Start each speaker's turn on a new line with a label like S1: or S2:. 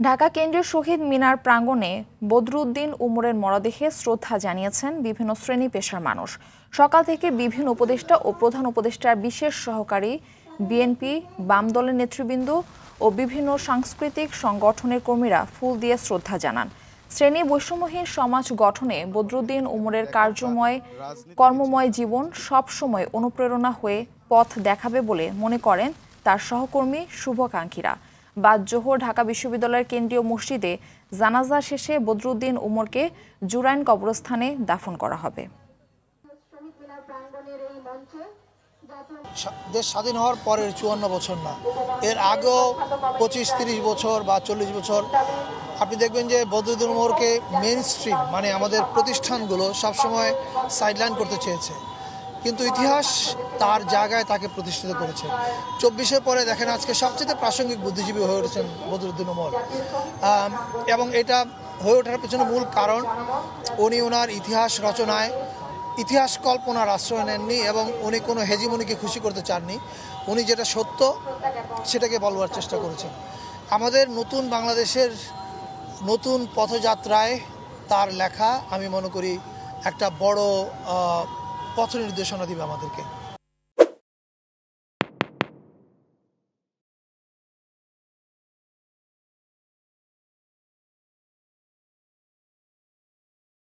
S1: ঢাকা কেন্দ্রীয় শহীদ মিনার প্রাঙ্গণে বদরুদ্দিন উমরের মরদেহে শ্রদ্ধা জানিয়েছেন বিভিন্ন শ্রেণী পেশার মানুষ। সকাল থেকে বিভিন্ন উপদেষ্টা ও প্রধান উপদেষ্টার বিশেষ সহকারী, বিএনপি, বাম দলের নেতৃবৃন্দ ও বিভিন্ন সাংস্কৃতিক সংগঠনের কর্মীরা ফুল দিয়ে শ্রদ্ধা জানান। শ্রেণী বৈষম্যহীন সমাজ গঠনে বদরুদ্দিন উমরের কর্মময় জীবন সবসময় অনুপ্রেরণা হয়ে পথ দেখাবে বলে মনে করেন তার সহকর্মী শুভাকাঙ্ক্ষীরা। বাদ জোহর ঢাকা বিশ্ববিদ্যালয়ের কেন্দ্রীয় মসজিদে জানাজা শেষে বদরুদ্দিন উমরকে জুরাইন কবরস্থানে দাফন করা হবে।
S2: দেশ স্বাধীন হওয়ার পরের ৫৪ বছর না, এর আগেও ২৫-৩০ বছর বা ৪০ বছর আপনি দেখবেন যে বদরুদ্দিন উমরকে মেইন স্ট্রিম মানে আমাদের প্রতিষ্ঠানগুলো সবসময় সাইডলাইন করতে চেয়েছে, কিন্তু ইতিহাস তার জায়গায় তাকে প্রতিষ্ঠিত করেছে। ২৪-এর পরে দেখেন আজকে সবচেয়ে প্রাসঙ্গিক বুদ্ধিজীবী হয়ে উঠেছেন বদরুদ্দিন উমর, এবং এটা হয়ে ওঠার পেছনে মূল কারণ উনি ওনার ইতিহাস রচনায় ইতিহাস কল্পনার আশ্রয় নেননি এবং উনি কোনো হেজিমনিকে খুশি করতে চাননি। উনি যেটা সত্য সেটাকে বলবার চেষ্টা করেছেন। আমাদের নতুন বাংলাদেশের নতুন পথযাত্রায় তার লেখা আমি মনে করি একটা বড় পথ নির্দেশনা দিবে আমাদেরকে।